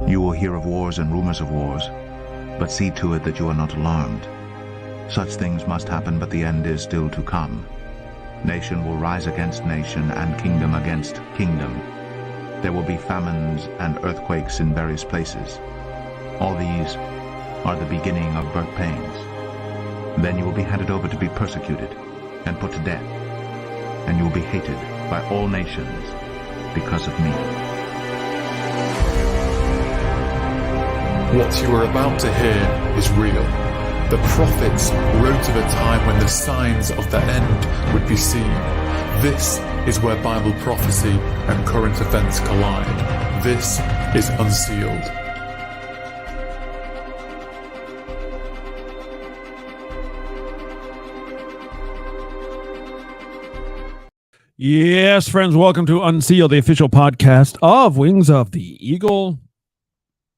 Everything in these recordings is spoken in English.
You will hear of wars and rumors of wars, but see to it that you are not alarmed. Such things must happen, but the end is still to come. Nation will rise against nation, and kingdom against kingdom. There will be famines and earthquakes in various places. All these are the beginning of birth pains. Then you will be handed over to be persecuted and put to death, and you will be hated by all nations because of me. What you are about to hear is real. The prophets wrote of a time when the signs of the end would be seen. This is where Bible prophecy and current events collide. This is Unsealed. Yes, friends, welcome to Unsealed, the official podcast of Wings of the Eagle.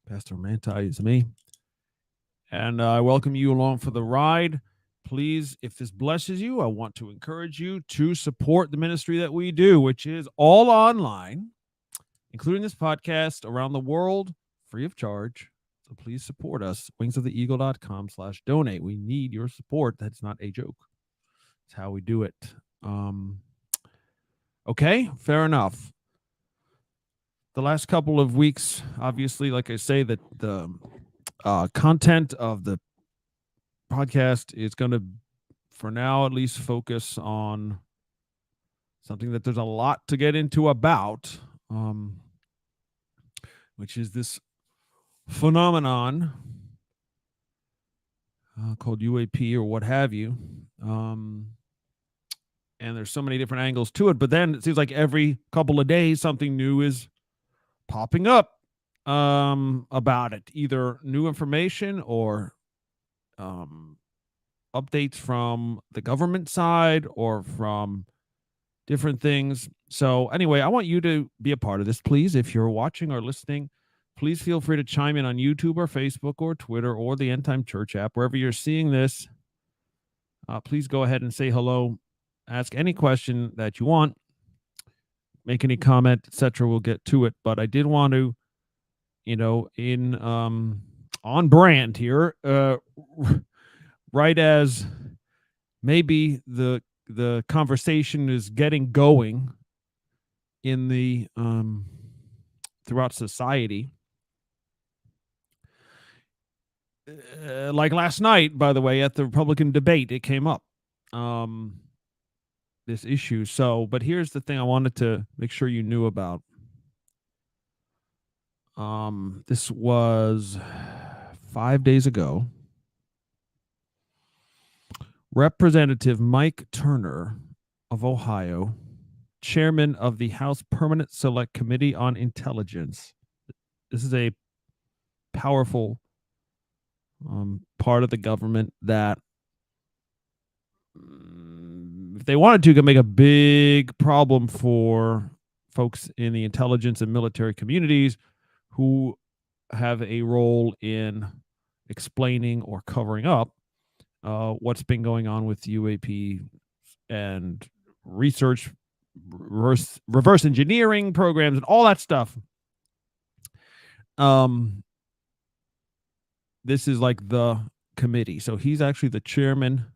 Pastor Manti is me. And I welcome you along for the ride. Please, if this blesses you, I want to encourage you to support the ministry that we do, which is all online, including this podcast around the world, free of charge. So please support us, wingsoftheeagle.com/donate. We need your support. That's not a joke. It's how we do it. Okay, fair enough. The last couple of weeks, obviously, like I say, that the content of the podcast is going to, for now at least, focus on something that there's a lot to get into about, which is this phenomenon called UAP or what have you. And there's so many different angles to it, but then it seems like every couple of days something new is popping up about it, either new information or updates from the government side or from different things. So anyway, I want you to be a part of this, please. If you're watching or listening, please feel free to chime in on YouTube or Facebook or Twitter or the End Time Church app, wherever you're seeing this. Please go ahead and say hello. Ask any question that you want, make any comment, etc. We'll get to it. But I did want to, in on brand here, right as maybe the conversation is getting going in the throughout society. Like last night, by the way, at the Republican debate, it came up. This issue. So, but here's the thing I wanted to make sure you knew about. This was 5 days ago. Representative Mike Turner of Ohio, chairman of the House Permanent Select Committee on Intelligence. This is a powerful part of the government that, if they wanted to, could make a big problem for folks in the intelligence and military communities who have a role in explaining or covering up what's been going on with UAP and research, reverse engineering programs and all that stuff. This is like the committee. So he's actually the chairman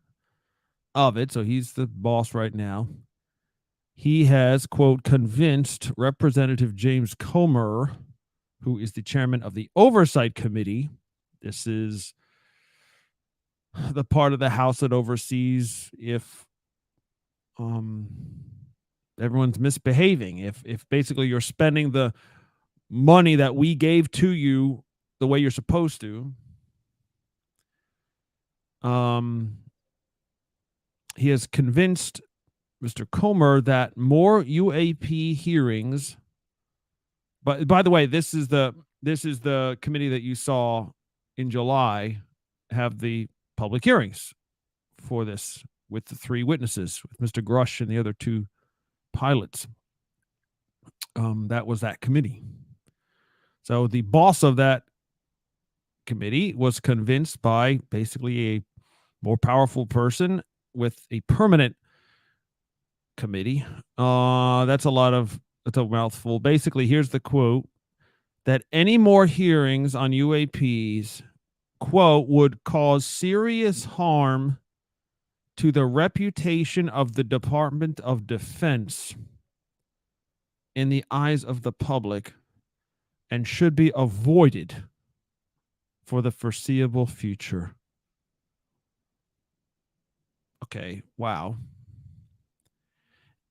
of it. So he's the boss right now. He has, quote, convinced Representative James Comer, who is the chairman of the Oversight Committee. This is the part of the House that oversees if everyone's misbehaving, if basically you're spending the money that we gave to you the way you're supposed to. He has convinced Mr. Comer that more UAP hearings. But by the way, this is the committee that you saw in July have the public hearings for this with the 3 witnesses, with Mr. Grush and the other 2 pilots. That was that committee. So the boss of that committee was convinced by basically a more powerful person with a permanent committee. That's a mouthful. Basically, here's the quote. that any more hearings on UAPs, quote, would cause serious harm to the reputation of the Department of Defense in the eyes of the public and should be avoided for the foreseeable future. Okay, wow.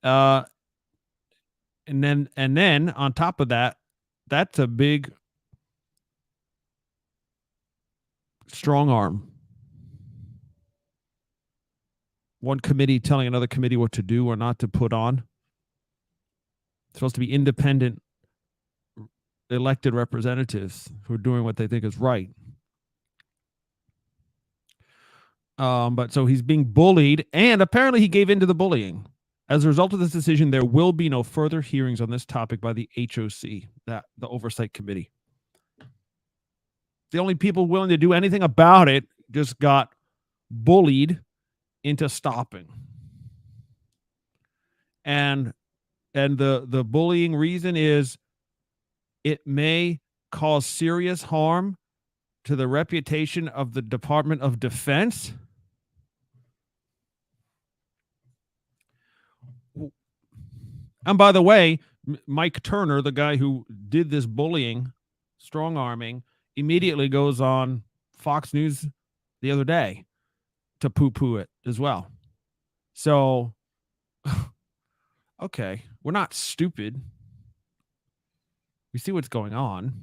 And then on top of that, that's a big strong arm. One committee telling another committee what to do or not to put on. It's supposed to be independent elected representatives who are doing what they think is right. But so he's being bullied, and apparently he gave in to the bullying. As a result of this decision, there will be no further hearings on this topic by the HOC, the Oversight Committee. The only people willing to do anything about it just got bullied into stopping. And the bullying reason is it may cause serious harm to the reputation of the Department of Defense. And by the way, Mike Turner, the guy who did this bullying, strong arming, immediately goes on Fox News the other day to poo-poo it as well. So, okay, we're not stupid. We see what's going on.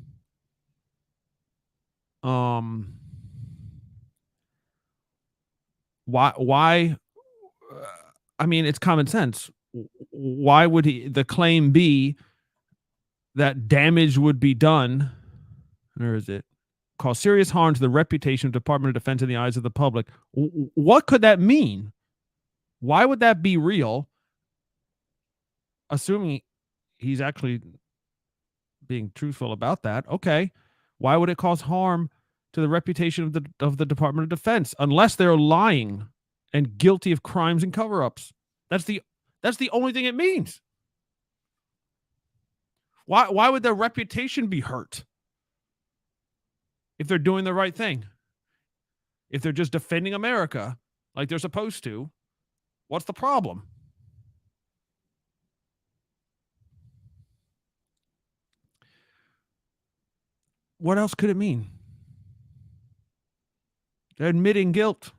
Why? I mean, it's common sense. Why would the claim be that damage would be done? Where is it? Cause serious harm to the reputation of the Department of Defense in the eyes of the public. What could that mean? Why would that be real? Assuming he's actually being truthful about that. Okay. Why would it cause harm to the reputation of the Department of Defense unless they're lying and guilty of crimes and cover-ups? That's the only thing it means. Why would their reputation be hurt if they're doing the right thing? If they're just defending America like they're supposed to, what's the problem? What else could it mean? They're admitting guilt.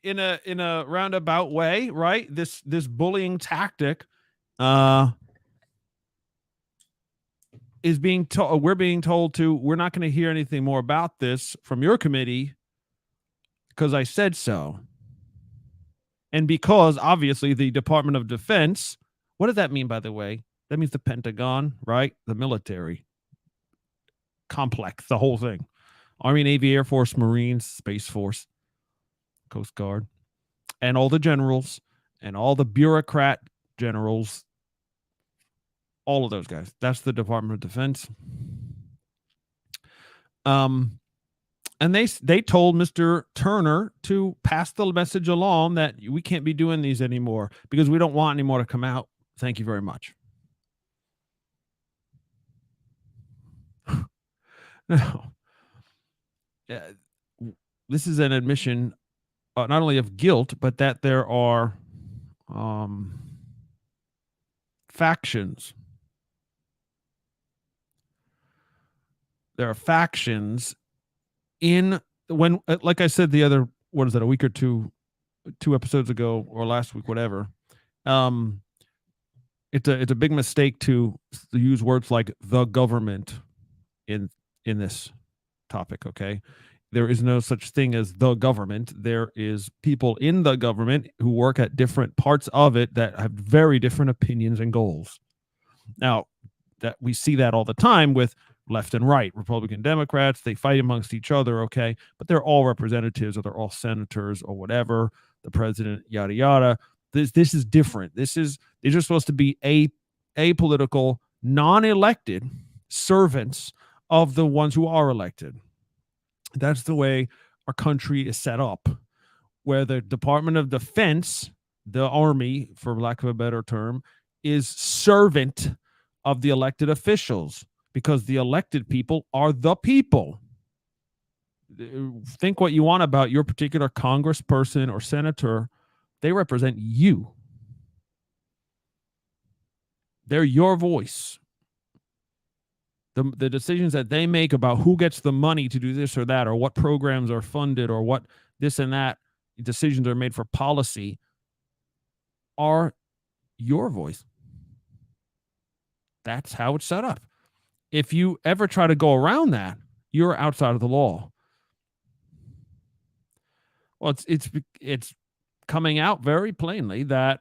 In a roundabout way, right? This bullying tactic is being told. We're being told to. We're not going to hear anything more about this from your committee because I said so, and because obviously the Department of Defense. What does that mean, by the way? That means the Pentagon, right? The military complex, the whole thing. Army, Navy, Air Force, Marines, Space Force, Coast Guard, and all the generals and all the bureaucrat generals, all of those guys. That's the Department of Defense. And they told Mr. Turner to pass the message along that we can't be doing these anymore because we don't want any more to come out. Thank you very much. No. This is an admission not only of guilt, but that there are factions. There are factions in when, like I said, the other, what is that, a week or two episodes ago or last week, whatever. It's a big mistake to use words like the government in this topic. Okay. There is no such thing as the government. There is people in the government who work at different parts of it that have very different opinions and goals. Now, that we see that all the time with left and right, Republican, Democrats, they fight amongst each other, okay? But they're all representatives or they're all senators or whatever, the president, yada, yada. This is different. These are supposed to be apolitical, non-elected servants of the ones who are elected. That's the way our country is set up, where the Department of Defense, the Army, for lack of a better term, is servant of the elected officials. because the elected people are the people. Think what you want about your particular congressperson or senator. They represent you. They're your voice. The decisions that they make about who gets the money to do this or that, or what programs are funded, or what this and that decisions are made for policy, are your voice. That's how it's set up. If you ever try to go around that, you're outside of the law. Well, it's coming out very plainly that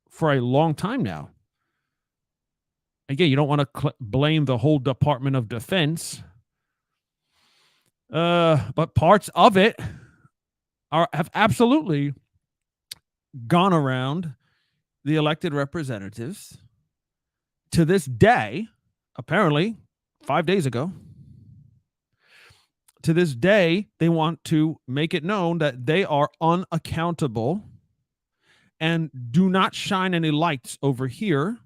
for a long time now. Again, you don't want to blame the whole Department of Defense, but parts of it have absolutely gone around the elected representatives to this day. Apparently, 5 days ago, to this day, they want to make it known that they are unaccountable and do not shine any lights over here,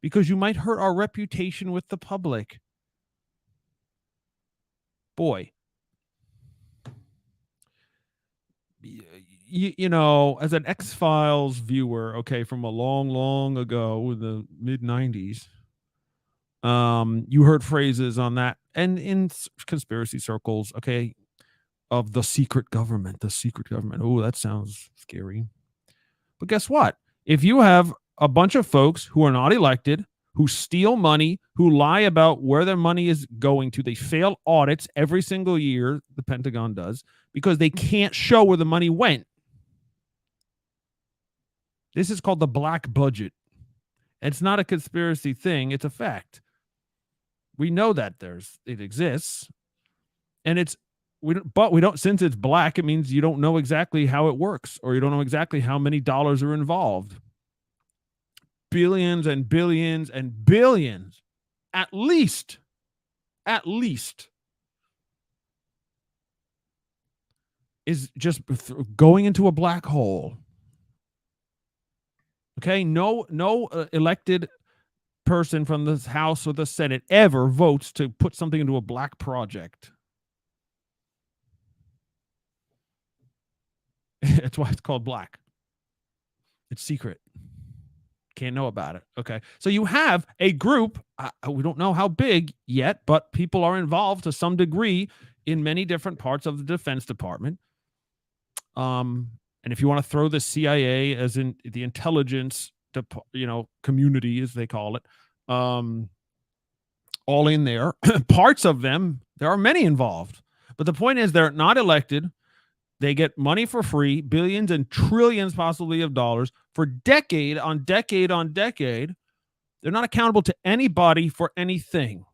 because you might hurt our reputation with the public. Boy, you know, as an X-Files viewer, okay, from a long, long ago in the mid-90s, you heard phrases on that, and in conspiracy circles, okay, of the secret government, the secret government. Oh, that sounds scary. But guess what? If you have a bunch of folks who are not elected, who steal money, who lie about where their money is going to, they fail audits every single year, the Pentagon does, because they can't show where the money went. This is called the black budget. It's not a conspiracy thing. It's a fact. We know that it exists, and but we don't, since it's black, it means you don't know exactly how it works, or you don't know exactly how many dollars are involved. Billions and billions and billions, at least, is just going into a black hole. Okay, no elected person from the House or the Senate ever votes to put something into a black project. That's why it's called black. It's secret. Can't know about it. Okay, so you have a group. We don't know how big yet, but people are involved to some degree in many different parts of the Defense Department. And if you want to throw the CIA, as in the intelligence, community, as they call it, all in there, parts of them, there are many involved. But the point is, they're not elected. They get money for free, billions and trillions possibly of dollars for decade on decade on decade. They're not accountable to anybody for anything.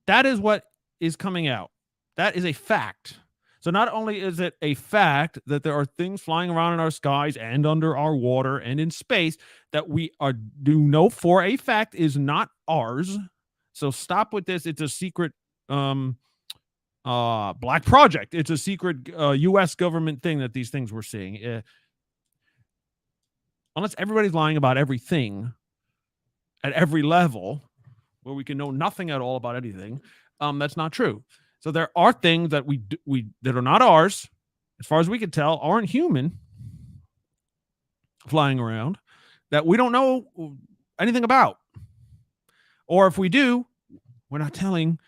That is what is coming out. That is a fact. So not only is it a fact that there are things flying around in our skies and under our water and in space that we do know for a fact is not ours. So stop with this. It's a secret black project. It's a secret U.S. government thing that these things we're seeing. Unless everybody's lying about everything at every level, where we can know nothing at all about anything, that's not true. So there are things that we that are not ours, as far as we can tell, aren't human, flying around, that we don't know anything about. Or if we do, we're not telling.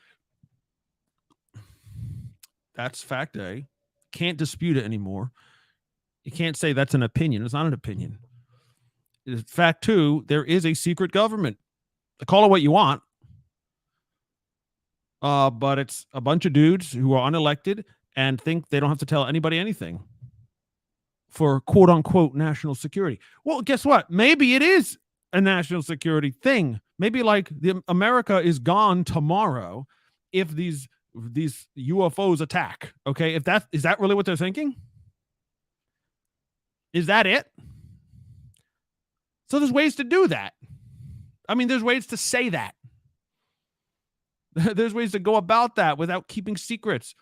That's fact A. Can't dispute it anymore. You can't say that's an opinion. It's not an opinion. Fact 2, there is a secret government. Call it what you want. But it's a bunch of dudes who are unelected and think they don't have to tell anybody anything for quote unquote national security. Well, guess what? Maybe it is a national security thing. Maybe like America is gone tomorrow if these UFOs attack. Okay, is that really what they're thinking? Is that it? So there's ways to do that. I mean, there's ways to say that. There's ways to go about that without keeping secrets.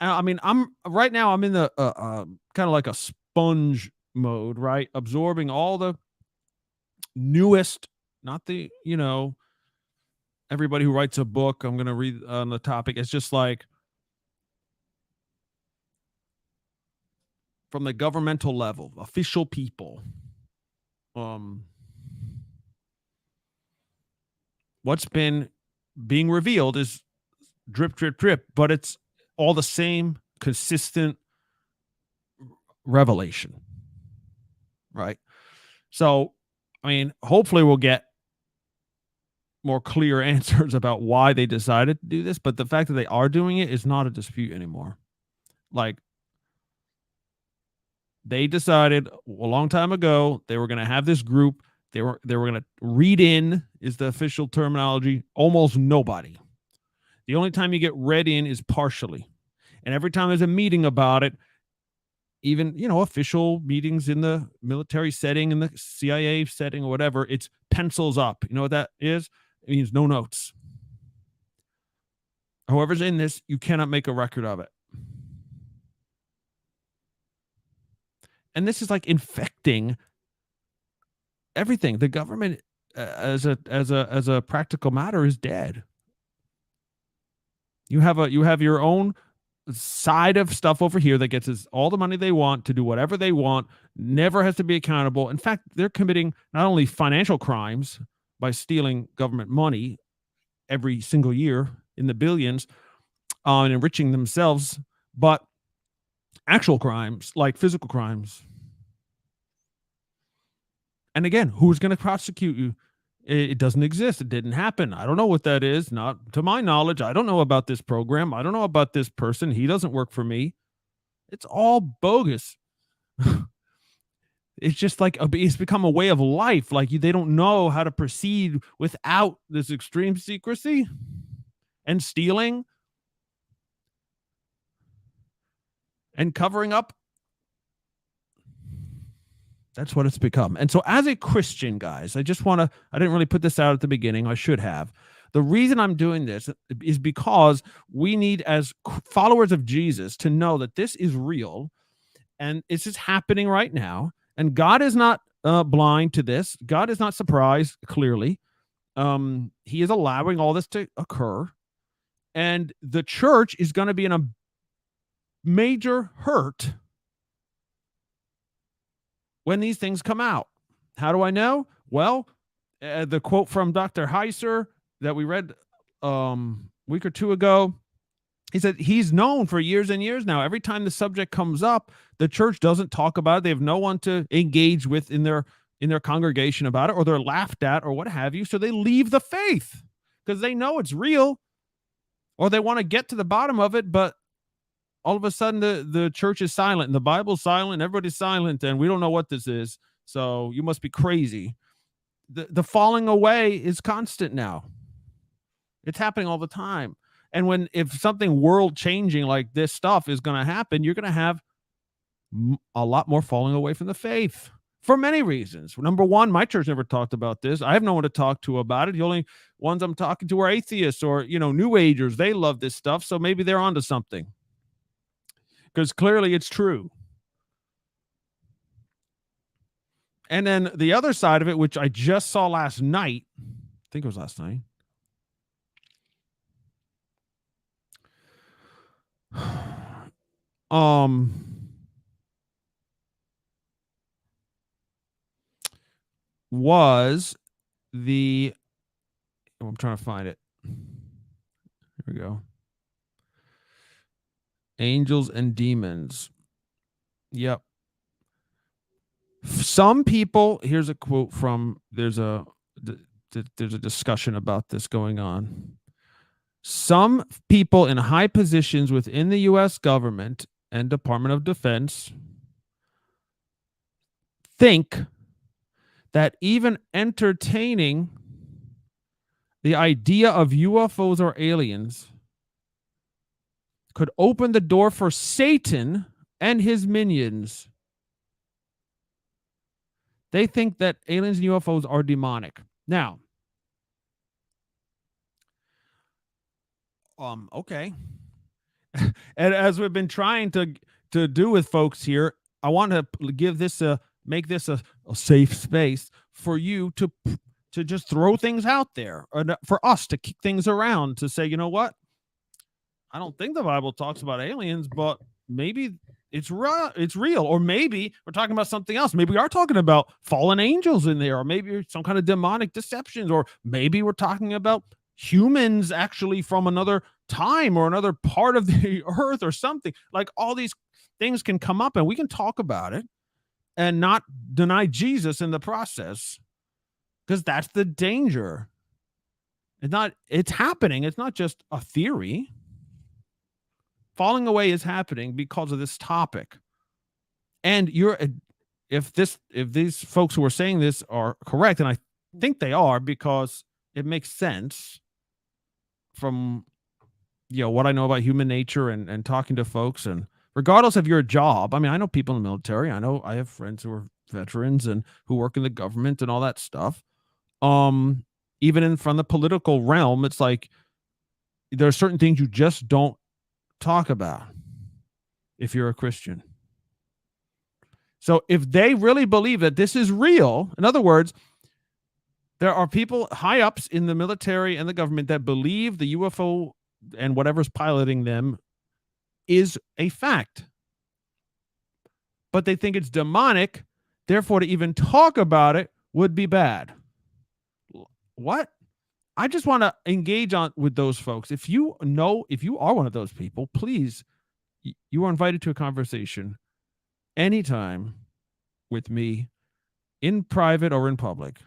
I mean, I'm in the kind of like a sponge mode, right? Absorbing all the newest, not the, everybody who writes a book, I'm going to read on the topic. It's just like from the governmental level, official people. What's been being revealed is drip, drip, drip, but it's all the same consistent revelation, right? So, I mean, hopefully we'll get more clear answers about why they decided to do this, but the fact that they are doing it is not a dispute anymore. Like, they decided a long time ago they were going to have this group. They were going to read in, is the official terminology, almost nobody. The only time you get read in is partially. And every time there's a meeting about it, even, official meetings in the military setting, in the CIA setting or whatever, it's pencils up. You know what that is? It means no notes. Whoever's in this, you cannot make a record of it. And this is like infecting everything. The government, as a practical matter, is dead. You have your own side of stuff over here that gets us all the money they want to do whatever they want, never has to be accountable. In fact, they're committing not only financial crimes by stealing government money every single year in the billions and enriching themselves, but actual crimes like physical crimes. And again, who's going to prosecute you? It doesn't exist. It didn't happen. I don't know what that is. Not to my knowledge. I don't know about this program. I don't know about this person. He doesn't work for me. It's all bogus. It's just like it's become a way of life. Like they don't know how to proceed without this extreme secrecy and stealing and covering up. That's what it's become. And so as a Christian, guys, I didn't really put this out at the beginning. I should have. The reason I'm doing this is because we need, as followers of Jesus, to know that this is real and it's just happening right now. And God is not blind to this. God is not surprised, clearly. He is allowing all this to occur. And the church is going to be in a major hurt when these things come out. How do I know? Well, the quote from Dr. Heiser that we read a week or two ago, he said he's known for years and years now. Every time the subject comes up, the church doesn't talk about it. They have no one to engage with in their congregation about it, or they're laughed at or what have you. So they leave the faith because they know it's real, or they want to get to the bottom of it, but all of a sudden the church is silent and the Bible's silent, everybody's silent, and we don't know what this is. So you must be crazy. The falling away is constant now. It's happening all the time. And if something world changing like this stuff is going to happen, you're going to have a lot more falling away from the faith for many reasons. Number one, my church never talked about this. I have no one to talk to about it. The only ones I'm talking to are atheists or, New Agers. They love this stuff. So maybe they're onto something, because clearly it's true. And then the other side of it, which I just saw last night, I think it was last night. Was the, I'm trying to find it. Here we go. Angels and demons. Yep. Some people, here's a quote from, there's a discussion about this going on. Some people in high positions within the U.S. government and Department of Defense think that even entertaining the idea of UFOs or aliens could open the door for Satan and his minions. They think that aliens and UFOs are demonic. Now, okay. And as we've been trying to do with folks here, I want to give this make this a safe space for you to to just throw things out there, or for us to kick things around, to say, you know what? I don't think the Bible talks about aliens, but maybe it's real, or maybe we're talking about something else. Maybe we are talking about fallen angels in there, or maybe some kind of demonic deceptions, or maybe we're talking about humans actually from another time or another part of the earth or something. Like, all these things can come up and we can talk about it and not deny Jesus in the process, because that's the danger. It's happening. It's not just a theory. Falling away is happening because of this topic. And if these folks who are saying this are correct, and I think they are, because it makes sense from what I know about human nature and talking to folks, and regardless of your job. I mean, I know people in the military. I have friends who are veterans and who work in the government and all that stuff. Even from the political realm, it's like there are certain things you just don't talk about if you're a Christian. So if they really believe that this is real, in other words, there are people high ups in the military and the government that believe the UFO and whatever's piloting them is a fact, but they think it's demonic. Therefore, to even talk about it would be bad. What? I just want to engage with those folks. If you are one of those people, please, you are invited to a conversation anytime with me, in private or in public.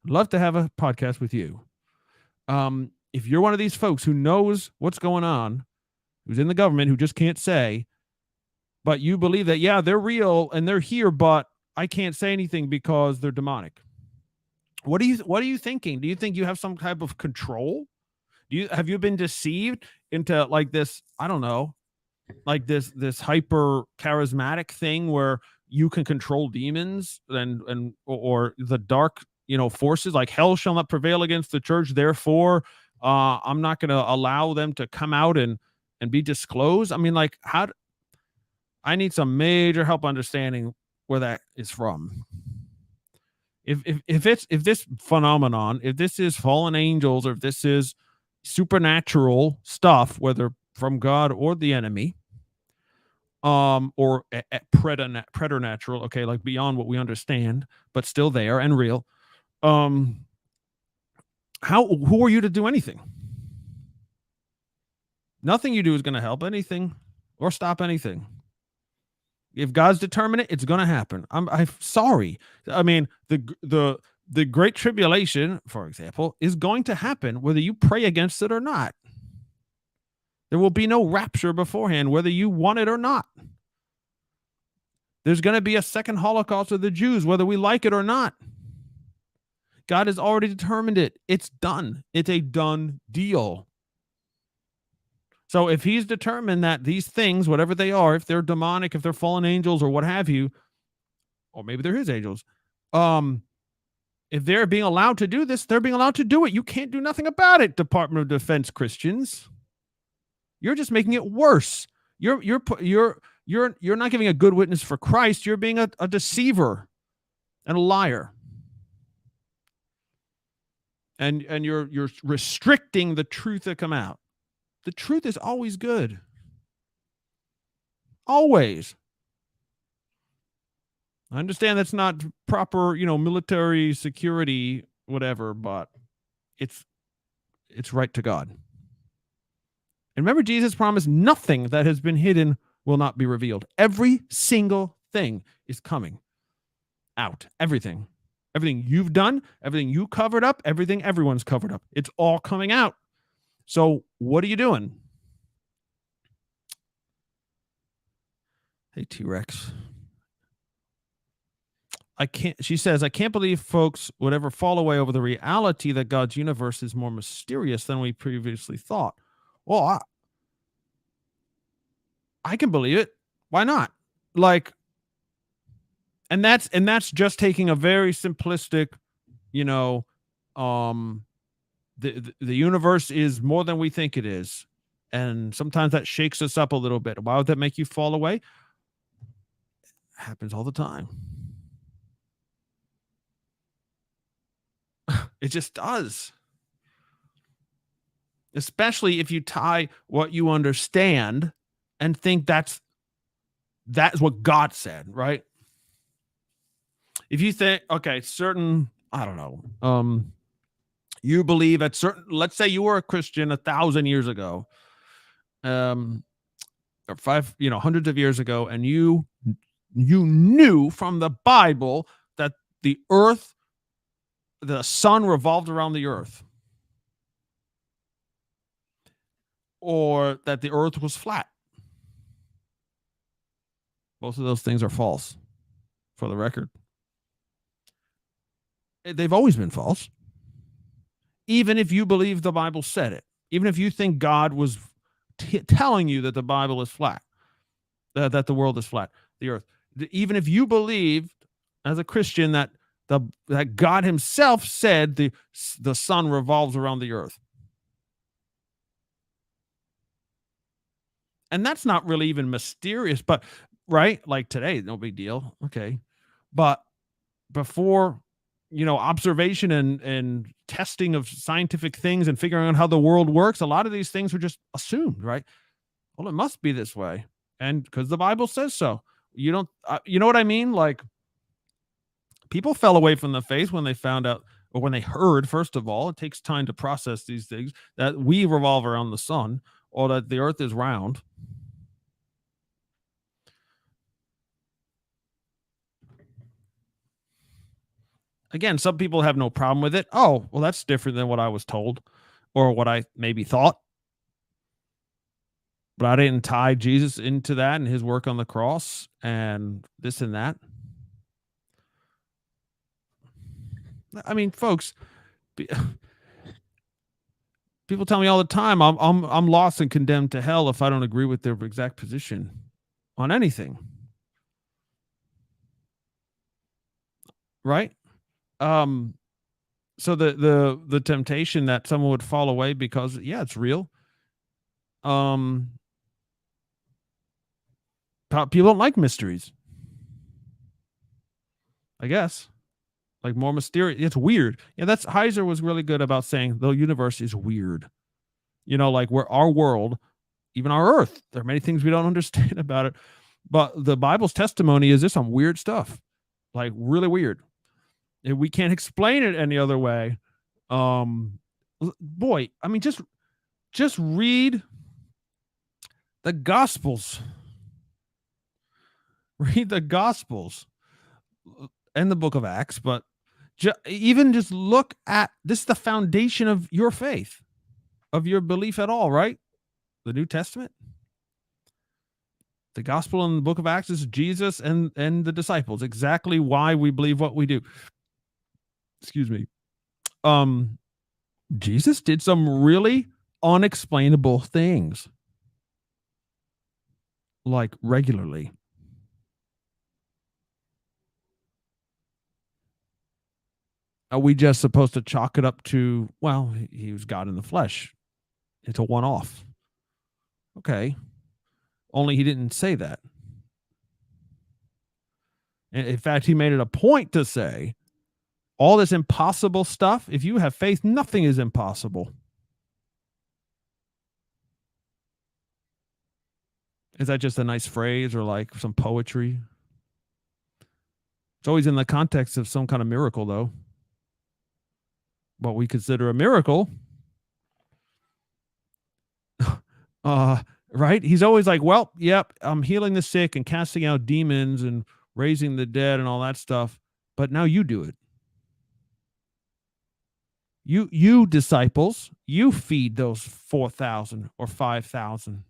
Love to have a podcast with you. If you're one of these folks who knows what's going on, who's in the government, who just can't say, but you believe that, yeah, they're real and they're here, but I can't say anything because they're demonic. What are you thinking? Do you think you have some type of control? Have you been deceived into like this, I don't know, like this hyper charismatic thing where you can control demons or the dark, forces, like hell shall not prevail against the church. Therefore, I'm not going to allow them to come out and be disclosed. I mean, like, I need some major help understanding where that is from. If this phenomenon, if this is fallen angels, or if this is supernatural stuff, whether from God or the enemy, or preternatural, okay, like beyond what we understand, but still there and real, who are you to do anything? Nothing you do is going to help anything or stop anything. If God's determined it, it's going to happen. I'm sorry. I mean, the Great Tribulation, for example, is going to happen whether you pray against it or not. There will be no rapture beforehand, whether you want it or not. There's going to be a second Holocaust of the Jews, whether we like it or not. God has already determined it. It's done. It's a done deal. So if he's determined that these things, whatever they are, if they're demonic, if they're fallen angels or what have you, or maybe they're his angels, if they're being allowed to do this, they're being allowed to do it. You can't do nothing about it, Department of Defense Christians. You're just making it worse. You're not giving a good witness for Christ. You're being a deceiver and a liar. And you're restricting the truth that come out. The truth is always good. Always. I understand that's not proper, military security, whatever, but it's right to God. And remember, Jesus promised nothing that has been hidden will not be revealed. Every single thing is coming out. Everything. Everything you've done, everything you covered up, everything everyone's covered up. It's all coming out. So what are you doing? Hey, T-Rex. She says, I can't believe folks would ever fall away over the reality that God's universe is more mysterious than we previously thought. Well, I can believe it. Why not? Like, and that's just taking a very simplistic, the universe is more than we think it is. And sometimes that shakes us up a little bit. Why would that make you fall away? It happens all the time. It just does. Especially if you tie what you understand and think that's what God said, right? If you think, okay, certain, I don't know, you believe at certain, let's say you were a Christian 1,000 years ago, or hundreds of years ago, and you knew from the Bible that the sun revolved around the earth, or that the earth was flat. Both of those things are false, for the record. They've always been false. Even if you believe the Bible said it, even if you think God was telling you that the Bible is flat, that the world is flat, the earth, even if you believed as a Christian that God himself said the sun revolves around the earth. And that's not really even mysterious, but right? Like today, no big deal. Okay. But before, observation and testing of scientific things and figuring out how the world works, a lot of these things were just assumed, right? Well, it must be this way. And because the Bible says so. You don't, you know what I mean? Like, people fell away from the faith when they found out, or when they heard, first of all, it takes time to process these things, that we revolve around the sun, or that the earth is round. Again, some people have no problem with it. Oh, well, that's different than what I was told, or what I maybe thought. But I didn't tie Jesus into that and his work on the cross and this and that. I mean, folks, people tell me all the time, I'm lost and condemned to hell if I don't agree with their exact position on anything. Right? So the temptation that someone would fall away because, yeah, it's real. People don't like mysteries, I guess. Like, more mysterious. It's weird. Yeah, that's Heiser was really good about saying the universe is weird. Like, we're our world, even our earth. There are many things we don't understand about it. But the Bible's testimony is there's some weird stuff. Like, really weird. And we can't explain it any other way. Boy, I mean, just read the Gospels. Read the Gospels and the book of Acts, but even just look at this, the foundation of your faith, of your belief at all, right? The New Testament. The gospel in the book of Acts is Jesus and the disciples, exactly why we believe what we do. Excuse me. Jesus did some really unexplainable things, like, regularly. Are we just supposed to chalk it up to, well, he was God in the flesh? It's a one-off. Okay. Only he didn't say that. In fact, he made it a point to say, all this impossible stuff, if you have faith, nothing is impossible. Is that just a nice phrase or like some poetry? It's always in the context of some kind of miracle, though. What we consider a miracle. Right? He's always like, well, yep, I'm healing the sick and casting out demons and raising the dead and all that stuff. But now you do it. You disciples, you feed those 4,000 or 5,000.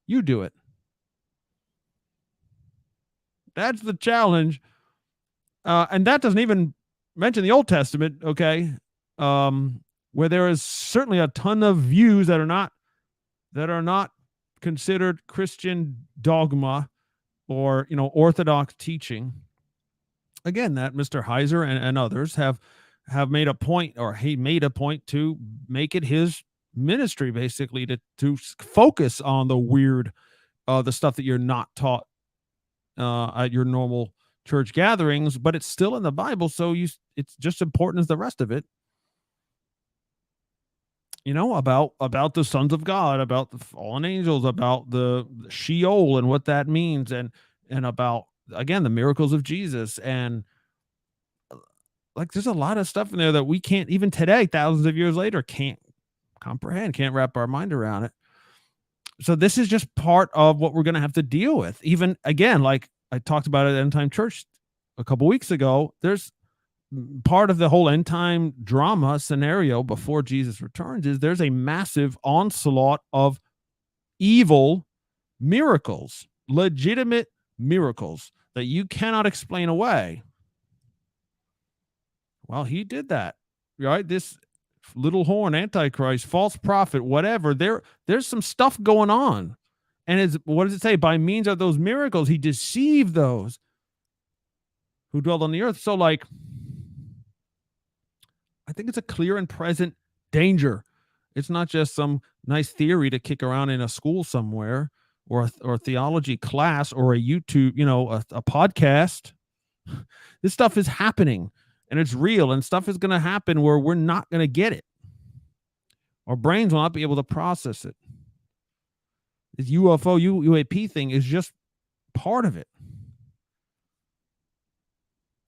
You do it. That's the challenge. And that doesn't even mention the Old Testament, okay? Where there is certainly a ton of views that are not considered Christian dogma or, orthodox teaching. Again, that Mr. Heiser and others have made a point, or he made a point to make it his ministry, basically, to focus on the weird, the stuff that you're not taught at your normal church gatherings, but it's still in the Bible, so it's just important as the rest of it. about the sons of God, about the fallen angels, about the Sheol and what that means, and about, again, the miracles of Jesus. And like, there's a lot of stuff in there that we can't, even today, thousands of years later, can't comprehend, can't wrap our mind around it. So this is just part of what we're going to have to deal with. Even, again, like I talked about at End Time Church a couple weeks ago, there's part of the whole end time drama scenario before Jesus returns is there's a massive onslaught of evil miracles, legitimate miracles that you cannot explain away. Well, he did that, right? This little horn, Antichrist, false prophet, whatever, there's some stuff going on. And what does it say? By means of those miracles, he deceived those who dwelled on the earth. So, like, I think it's a clear and present danger. It's not just some nice theory to kick around in a school somewhere, or a theology class, or a YouTube, a podcast. This stuff is happening, and it's real, and stuff is going to happen where we're not going to get it. Our brains will not be able to process it. This UFO, UAP thing is just part of it.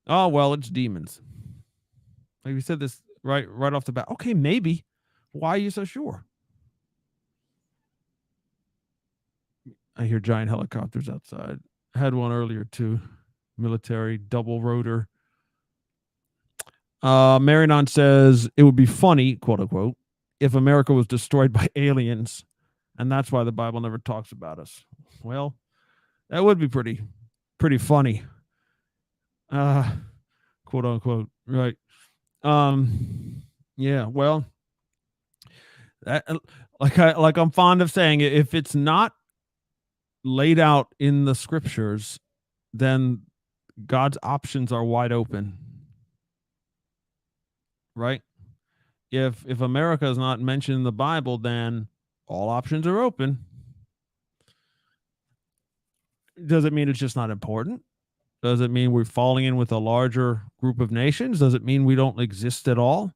Oh, well, it's demons. Like we said this right off the bat. Okay, maybe. Why are you so sure? I hear giant helicopters outside. I had one earlier too. Military double rotor. Marinon says it would be funny, quote unquote, if America was destroyed by aliens, and that's why the Bible never talks about us. Well, that would be pretty funny. Quote unquote, right? Yeah, well, that, like I'm fond of saying, if it's not laid out in the scriptures, then God's options are wide open, right? If America is not mentioned in the Bible, then all options are open. Does it mean it's just not important? Does it mean we're falling in with a larger group of nations? Does it mean we don't exist at all?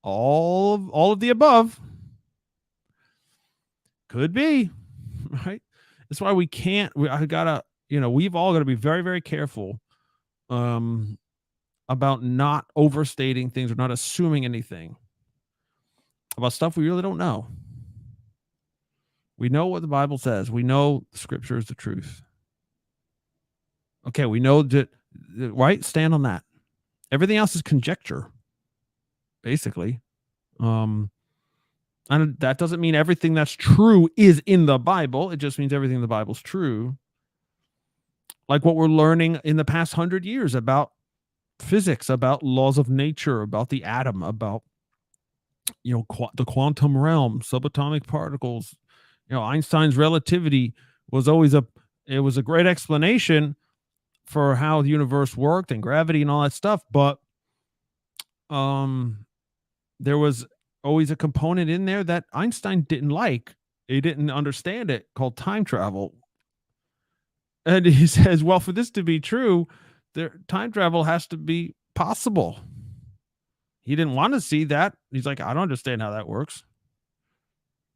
All of the above. Could be, right? That's why we've all got to be very, very careful about not overstating things or not assuming anything about stuff we really don't know. We know what the Bible says. We know the scripture is the truth. Okay, we know that, right? Stand on that. Everything else is conjecture, basically. And that doesn't mean everything that's true is in the Bible. It just means everything in the Bible's true. Like what we're learning in the past 100 years about physics, about laws of nature, about the atom, about the quantum realm, subatomic particles. Einstein's relativity was always a great explanation for how the universe worked and gravity and all that stuff, but there was always a component in there that Einstein didn't like. He didn't understand it, called time travel. And he says, well, for this to be true, time travel has to be possible. He didn't want to see that. He's like, I don't understand how that works.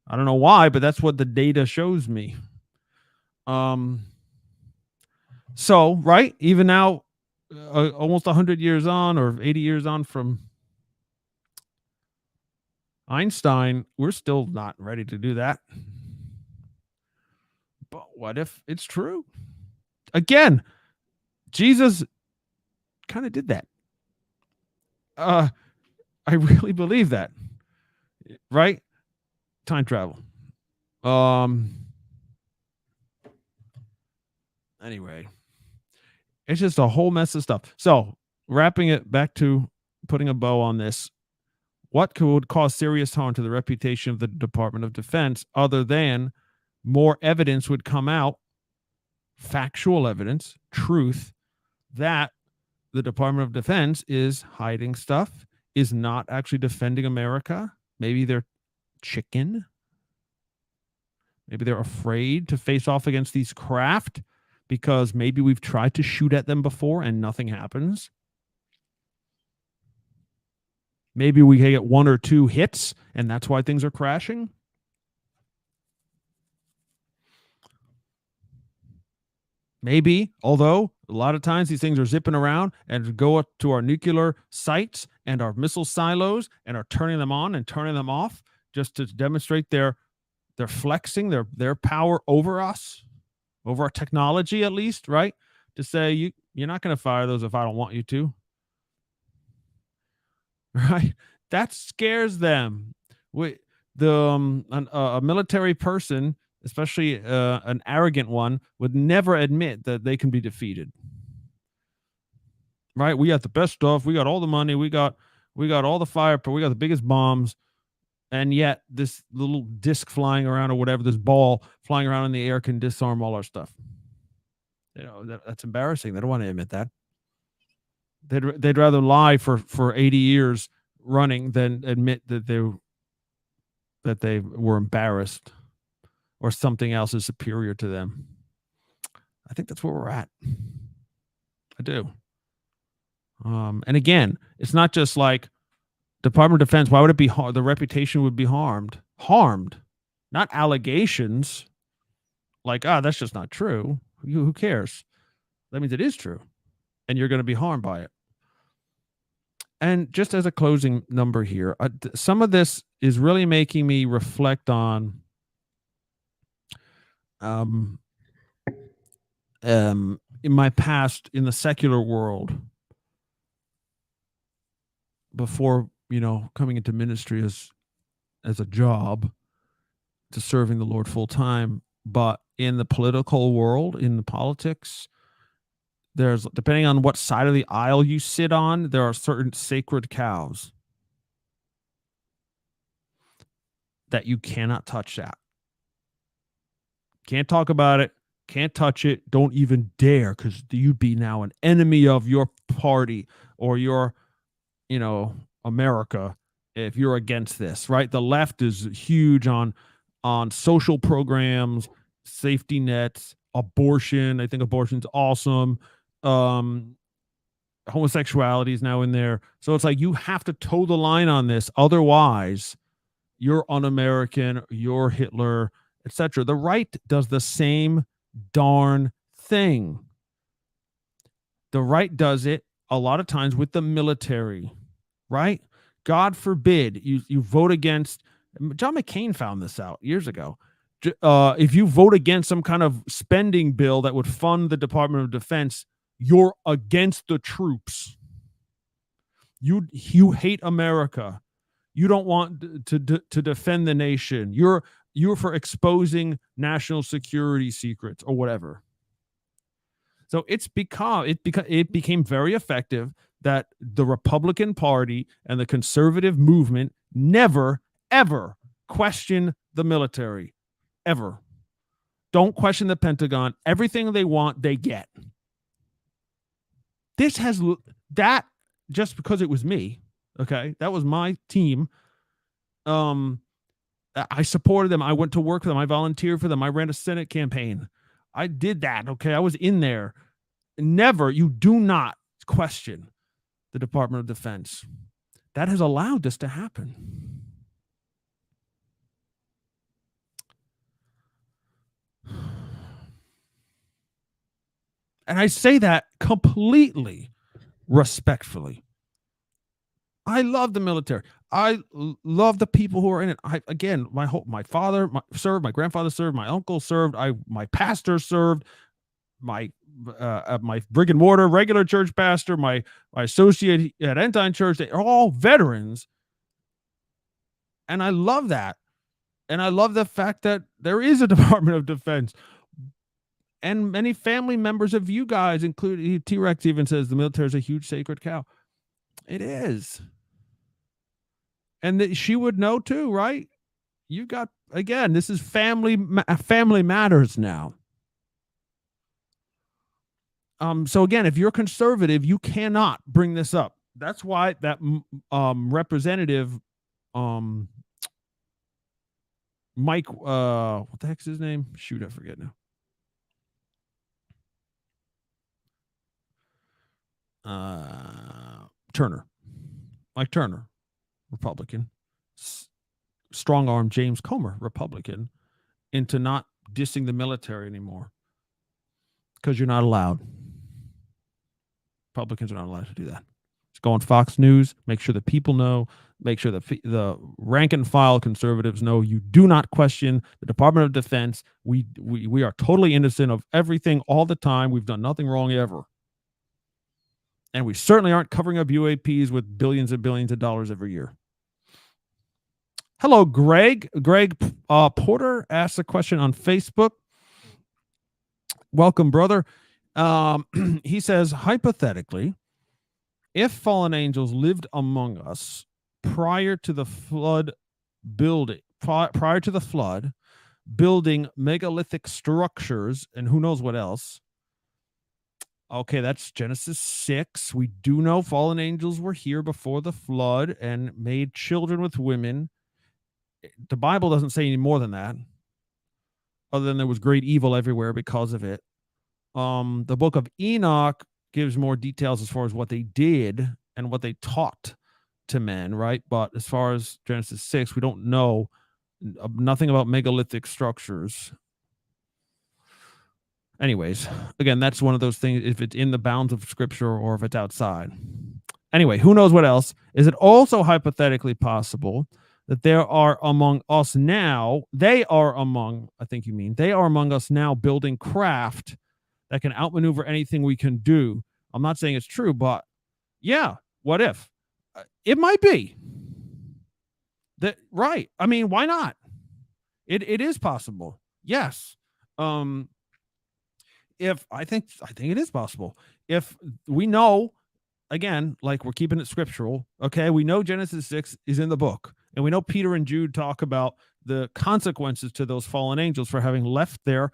I don't know why, but that's what the data shows me. So, right, even now, almost 100 years on, or 80 years on from Einstein, we're still not ready to do that. But what if it's true? Again, Jesus kind of did that. I really believe that. Right? Time travel. Anyway, it's just a whole mess of stuff. So, wrapping it back to putting a bow on this, what could cause serious harm to the reputation of the Department of Defense other than more evidence would come out, factual evidence, truth, that the Department of Defense is hiding stuff, is not actually defending America. Maybe they're chicken. Maybe they're afraid to face off against these craft because maybe we've tried to shoot at them before and nothing happens. Maybe we get 1 or 2 hits, and that's why things are crashing. Maybe, although a lot of times these things are zipping around and go up to our nuclear sites and our missile silos and are turning them on and turning them off just to demonstrate their flexing their power over us, over our technology at least, right? To say you're not going to fire those if I don't want you to, right? That scares them. A military person, especially an arrogant one, would never admit that they can be defeated. Right? We got the best stuff. We got all the money. We got all the firepower. We got the biggest bombs. And yet this little disc flying around or whatever, this ball flying around in the air can disarm all our stuff. That's embarrassing. They don't want to admit that. They'd rather lie for 80 years running than admit that they were embarrassed or something else is superior to them. I think that's where we're at. I do. And again, it's not just like Department of Defense. Why would it be the reputation would be harmed, not allegations like, that's just not true. Who cares? That means it is true. And you're going to be harmed by it. And just as a closing number here, some of this is really making me reflect on in my past in the secular world before, coming into ministry as a job to serving the Lord full time. But in the political world, in the politics, there's, depending on what side of the aisle you sit on, there are certain sacred cows that you cannot touch. That can't talk about it, can't touch it, don't even dare, because you'd be now an enemy of your party or your, America if you're against this, right? The left is huge on social programs, safety nets, abortion. I think abortion's awesome. Homosexuality is now in there. So it's like you have to toe the line on this. Otherwise, you're un-American, you're Hitler, etc. The right does the same darn thing. The right does it a lot of times with the military, right? God forbid you vote against. John McCain found this out years ago. If you vote against some kind of spending bill that would fund the Department of Defense, you're against the troops. You hate America. You don't want to defend the nation. You're for exposing national security secrets or whatever. So it became very effective that the Republican Party and the conservative movement never, ever question the military. Ever. Don't question the Pentagon. Everything they want, they get. That just because it was me, okay? That was my team. I supported them. I went to work for them. I volunteered for them. I ran a Senate campaign. I did that, okay? I was in there. Never, you do not question the Department of Defense. That has allowed this to happen. And I say that completely respectfully. I love the military. I love the people who are in it. My father served, my grandfather served, my uncle served, my pastor served, my brick and mortar regular church pastor, my associate at Entine Church. They are all veterans, and I love that. And I love the fact that there is a Department of Defense. And many family members of you guys, including T-Rex, even says the military is a huge sacred cow. It is. And she would know too, right? You got, again, this is family matters now. So again, if you're conservative, you cannot bring this up. That's why that representative Mike, what the heck's his name? Shoot, I forget now. Turner. Mike Turner. Republican. Strong-arm James Comer, Republican, into not dissing the military anymore because you're not allowed. Republicans are not allowed to do that. Just go on Fox News, make sure the people know, make sure the rank and file conservatives know you do not question the Department of Defense. We are totally innocent of everything all the time. We've done nothing wrong ever. And we certainly aren't covering up UAPs with billions and billions of dollars every year. Hello, Greg. Greg Porter asked a question on Facebook. Welcome, brother. He says, hypothetically, if fallen angels lived among us prior to the flood building megalithic structures and who knows what else. Okay, that's Genesis 6. We do know fallen angels were here before the flood and made children with women. The Bible doesn't say any more than that, other than there was great evil everywhere because of it. The book of Enoch gives more details as far as what they did and what they taught to men, right? But as far as Genesis 6, we don't know nothing about megalithic structures. Anyways, again, that's one of those things, if it's in the bounds of Scripture or if it's outside. Anyway, who knows what else? Is it also hypothetically possible that there are among us now, they are among us now building craft that can outmaneuver anything we can do? I'm not saying it's true, but yeah, what if? It might be. That, right. I mean, why not? It is possible. Yes. If I think it is possible. If we know, again, like we're keeping it scriptural, okay, we know Genesis 6 is in the book, and we know Peter and Jude talk about the consequences to those fallen angels for having left their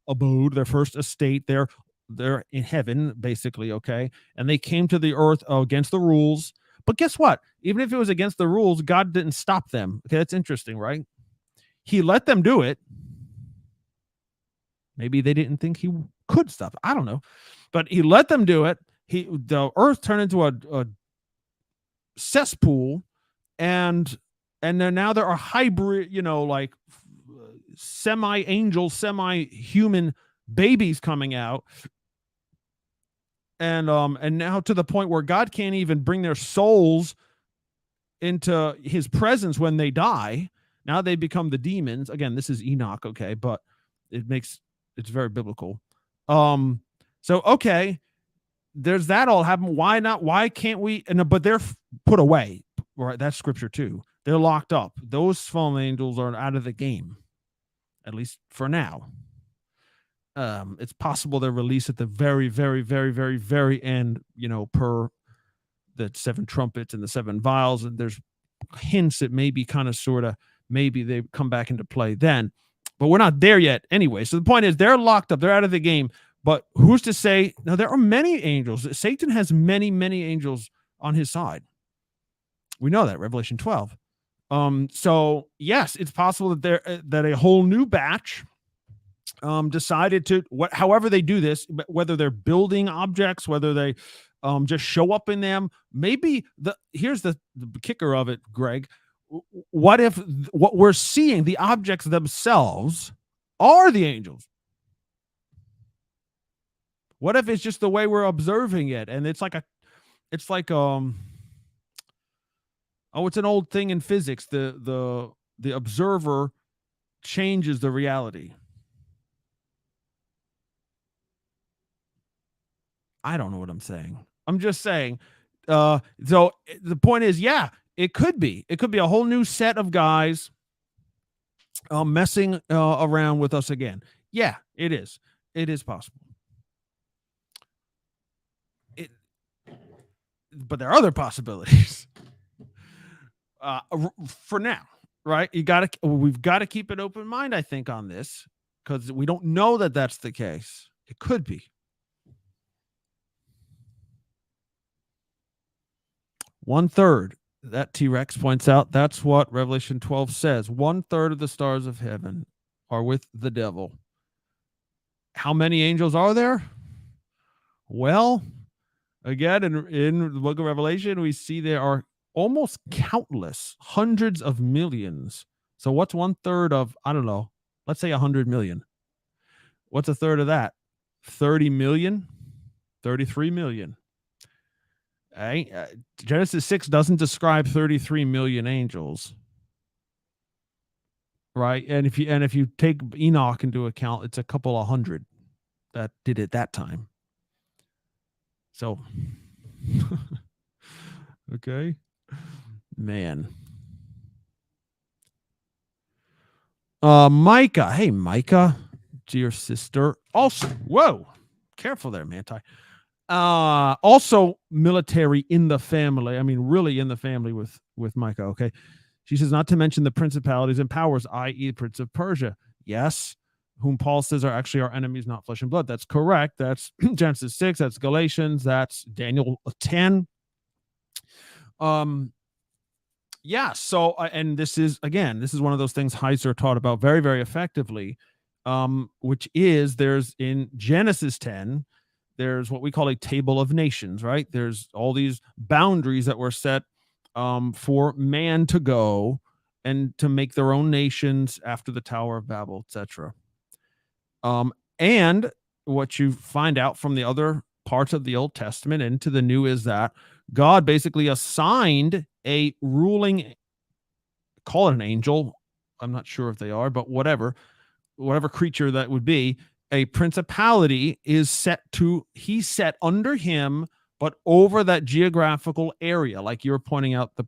abode, their first estate, they're in heaven, basically, okay, and they came to the earth against the rules. But guess what? Even if it was against the rules, God didn't stop them. Okay, that's interesting, right? He let them do it. Maybe they didn't think he could stop it. I don't know. But he let them do it. The earth turned into a cesspool, and then now there are hybrid, like semi-angel, semi-human babies coming out. And now to the point where God can't even bring their souls into his presence when they die. Now they become the demons. Again, this is Enoch, okay, but it's very biblical. So okay, there's that all happen. Why not? Why can't we? But they're put away, right? That's scripture too. They're locked up. Those fallen angels are out of the game, at least for now. It's possible they're released at the very, very, very, very, very end, per the 7 trumpets and the 7 vials. And there's hints that maybe kind of, sort of, maybe they come back into play then. But we're not there yet anyway. So the point is they're locked up. They're out of the game. But who's to say? Now, there are many angels. Satan has many, many angels on his side. We know that, Revelation 12. So, yes, it's possible that a whole new batch decided to, however they do this, whether they're building objects, whether they just show up in them. Maybe here's the kicker of it, Greg. What if what we're seeing, the objects themselves, are the angels? What if it's just the way we're observing it, and it's like it's an old thing in physics. The observer changes the reality. I don't know what I'm saying. I'm just saying. So the point is, yeah, it could be. It could be a whole new set of guys messing around with us again. Yeah, it is. It is possible. But there are other possibilities. For now, right? We've got to keep an open mind, I think, on this, because we don't know that that's the case. It could be. 1/3, that T-Rex points out, that's what Revelation 12 says. 1/3 of the stars of heaven are with the devil. How many angels are there? Well, again, in the book of Revelation, we see there are almost countless, hundreds of millions. So what's 1/3 of, I don't know, let's say 100 million. What's 1/3 of that? 30 million, 33 million. Genesis 6 doesn't describe 33 million angels. Right? And if you take Enoch into account, it's a couple of hundred that did it that time. So okay. Man. Micah. Hey, Micah, dear sister. Also, whoa, careful there, Manti. Also military in the family. I mean, really in the family with Micah. Okay. She says, not to mention the principalities and powers, i.e., the Prince of Persia. Yes, whom Paul says are actually our enemies, not flesh and blood. That's correct. That's Genesis 6. That's Galatians. That's Daniel 10. Yeah. So, and this is one of those things Heiser taught about very, very effectively, which is there's in Genesis 10, there's what we call a table of nations, right? There's all these boundaries that were set for man to go and to make their own nations after the Tower of Babel, etc. And what you find out from the other parts of the Old Testament into the New is that God basically assigned a ruling, call it an angel, I'm not sure if they are, but whatever creature that would be, a principality is set under him, but over that geographical area, like you're pointing out the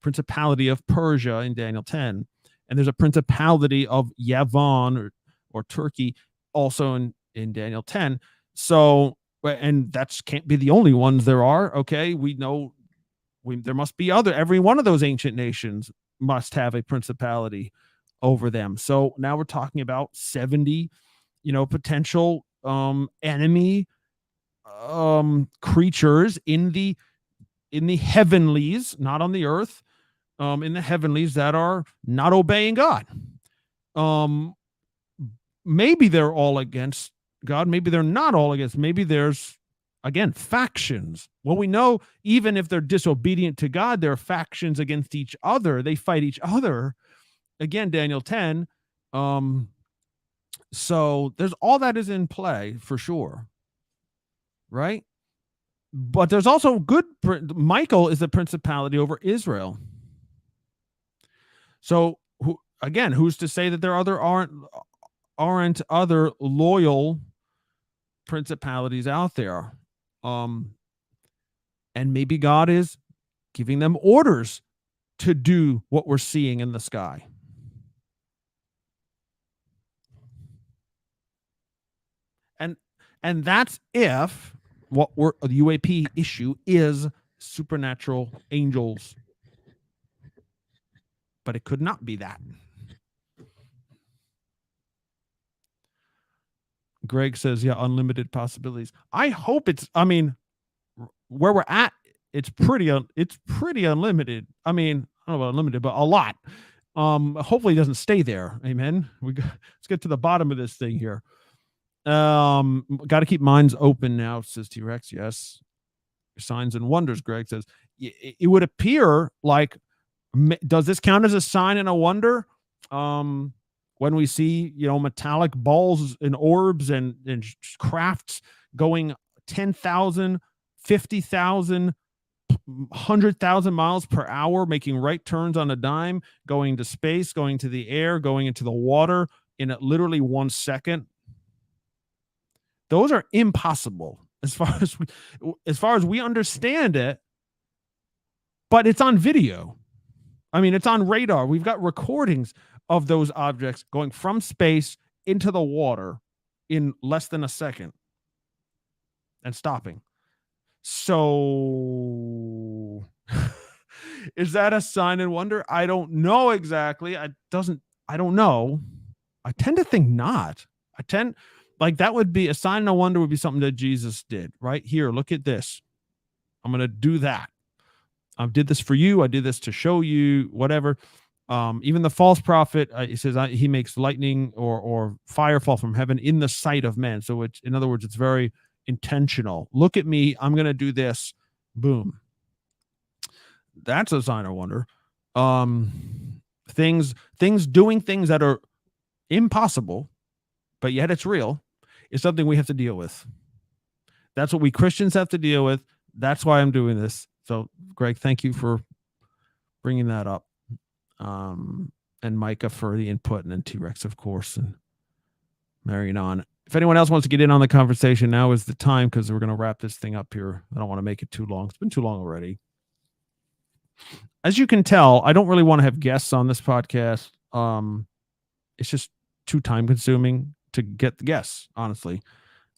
principality of Persia in Daniel 10. And there's a principality of Yavon or Turkey also in Daniel 10. So, and that can't be the only ones there are. Okay. We know there must be every one of those ancient nations must have a principality over them. So now we're talking about 70, potential enemy creatures in the heavenlies, not on the earth, in the heavenlies that are not obeying God. Maybe they're all against God. Maybe they're not all against. Maybe there's, again, factions. Well, we know even if they're disobedient to God, there are factions against each other. They fight each other. Again, Daniel 10. So there's all that is in play for sure. Right? But there's also Michael is the principality over Israel. So who's to say that there aren't other loyal principalities out there? And maybe God is giving them orders to do what we're seeing in the sky. And that's if the UAP issue is supernatural angels. But it could not be that. Greg says, yeah, unlimited possibilities. I hope where we're at, it's pretty unlimited. I mean, I don't know about unlimited, but a lot. Hopefully it doesn't stay there. Amen. Let's get to the bottom of this thing here. Got to keep minds open now, says T-Rex. Yes. Signs and wonders, Greg says. It would appear like, does this count as a sign and a wonder? When we see, metallic balls and orbs and crafts going 10,000, 50,000, 100,000 miles per hour, making right turns on a dime, going to space, going to the air, going into the water in literally 1 second. Those are impossible as far as we understand it, but it's on video. I mean, it's on radar. We've got recordings of those objects going from space into the water in less than a second and stopping. So is that a sign and wonder? I don't know exactly. I don't know. I tend to think not. That would be a sign and a wonder would be something that Jesus did right here. Look at this. I'm going to do that. I did this for you. I did this to show you whatever. Even the false prophet, he says he makes lightning or fire fall from heaven in the sight of men. So in other words, it's very intentional. Look at me. I'm going to do this. Boom. That's a sign of wonder. Things doing things that are impossible, but yet it's real, is something we have to deal with. That's what we Christians have to deal with. That's why I'm doing this. So, Greg, thank you for bringing that up. And Micah for the input, and then T-Rex, of course, and Marion on. If anyone else wants to get in on the conversation, now is the time, because we're going to wrap this thing up here. I don't want to make it too long. It's been too long already. As you can tell, I don't really want to have guests on this podcast. It's just too time consuming to get the guests, honestly.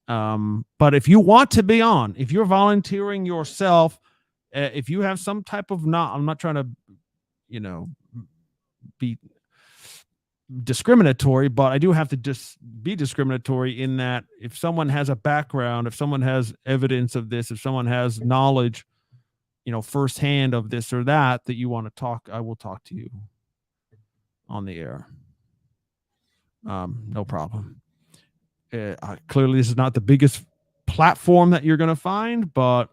But if you want to be on, if you're volunteering yourself, if you have some type of I'm not trying to, be discriminatory, but I do have to just be discriminatory in that if someone has a background, if someone has evidence of this, if someone has knowledge, firsthand of this or that you want to talk, I will talk to you on the air. No problem. Clearly this is not the biggest platform that you're going to find, but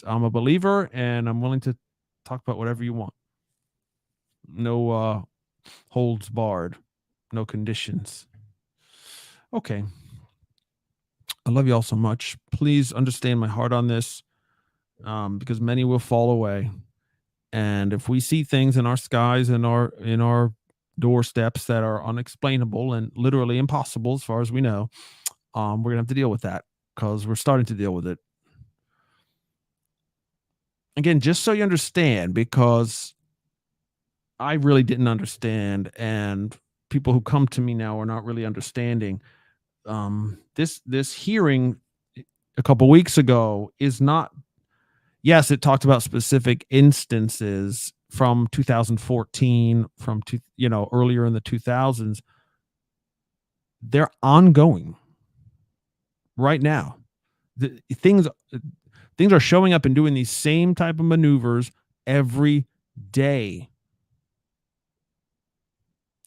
I'm a believer and I'm willing to talk about whatever you want. No holds barred, no conditions. Okay. I love you all so much. Please understand my heart on this, because many will fall away. And if we see things in our skies and in our doorsteps that are unexplainable and literally impossible as far as we know, we're gonna have to deal with that, because we're starting to deal with it. Again, just so you understand, because I really didn't understand, and people who come to me now are not really understanding. This hearing a couple weeks ago is not. Yes, it talked about specific instances from 2014, from earlier in the 2000s. They're ongoing right now. Things are showing up and doing these same type of maneuvers every day.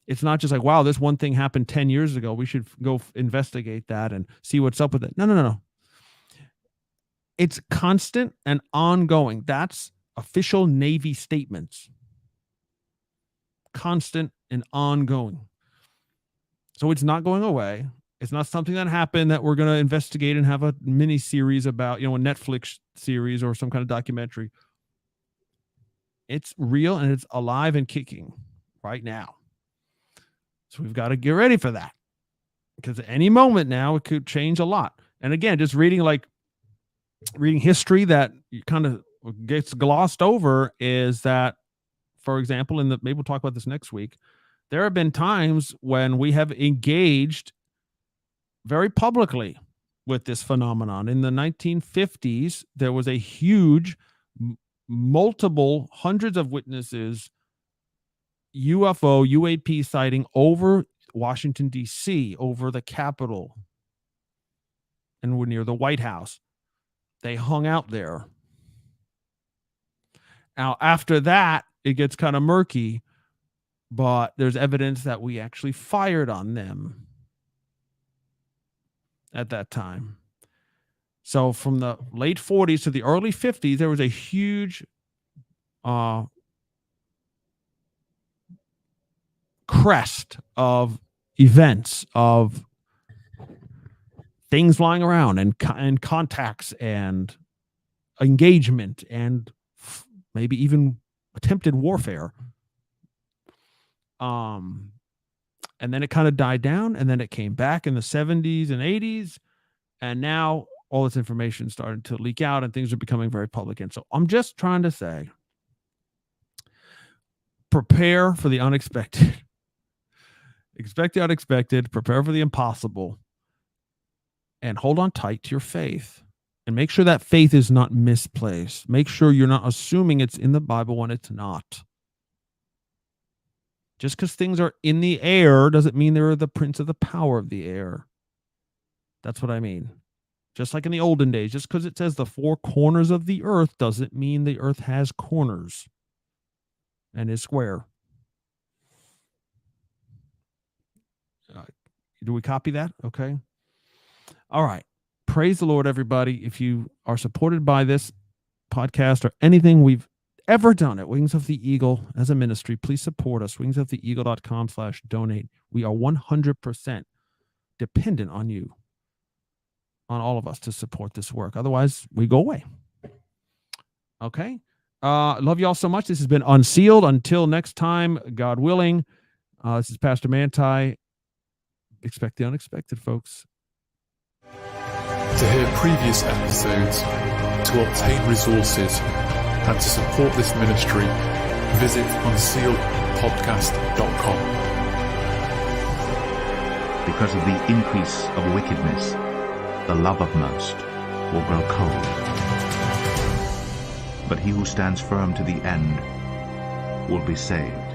It's not just like, wow, this one thing happened 10 years ago. We should go investigate that and see what's up with it. No. It's constant and ongoing. That's official Navy statements. Constant and ongoing. So it's not going away. It's not something that happened that we're going to investigate and have a mini series about, a Netflix series or some kind of documentary. It's real and it's alive and kicking right now. So we've got to get ready for that, because at any moment now it could change a lot. And again, just reading history that kind of gets glossed over is that, for example, maybe we'll talk about this next week, there have been times when we have engaged very publicly with this phenomenon. In the 1950s, there was a huge, multiple hundreds of witnesses UAP sighting over Washington, D.C., over the Capitol, and we're near the White House. They hung out there. Now, after that, it gets kind of murky, but there's evidence that we actually fired on them at that time. So from the late 40s to the early 50s, there was a huge crest of events, of things flying around, and contacts and engagement, and maybe even attempted warfare. And then it kind of died down, and then it came back in the 70s and 80s, and now all this information started to leak out and things are becoming very public. And so I'm just trying to say, prepare for the unexpected. Expect the unexpected, prepare for the impossible, and hold on tight to your faith. And make sure that faith is not misplaced. Make sure you're not assuming it's in the Bible when it's not. Just because things are in the air doesn't mean they're the prince of the power of the air. That's what I mean. Just like in the olden days, just because it says the four corners of the earth doesn't mean the earth has corners and is square. Do we copy that? Okay. All right. Praise the Lord, everybody. If you are supported by this podcast or anything we've ever done at Wings of the Eagle as a ministry, please support us. wingsoftheeagle.com/donate. We are 100% dependent on you, on all of us, to support this work. Otherwise, we go away. Okay. Love you all so much. This has been Unsealed. Until next time, God willing. This is Pastor Manti. Expect the unexpected, folks. To hear previous episodes, to obtain resources, and to support this ministry, visit unsealedpodcast.com. Because of the increase of wickedness, the love of most will grow cold. But he who stands firm to the end will be saved.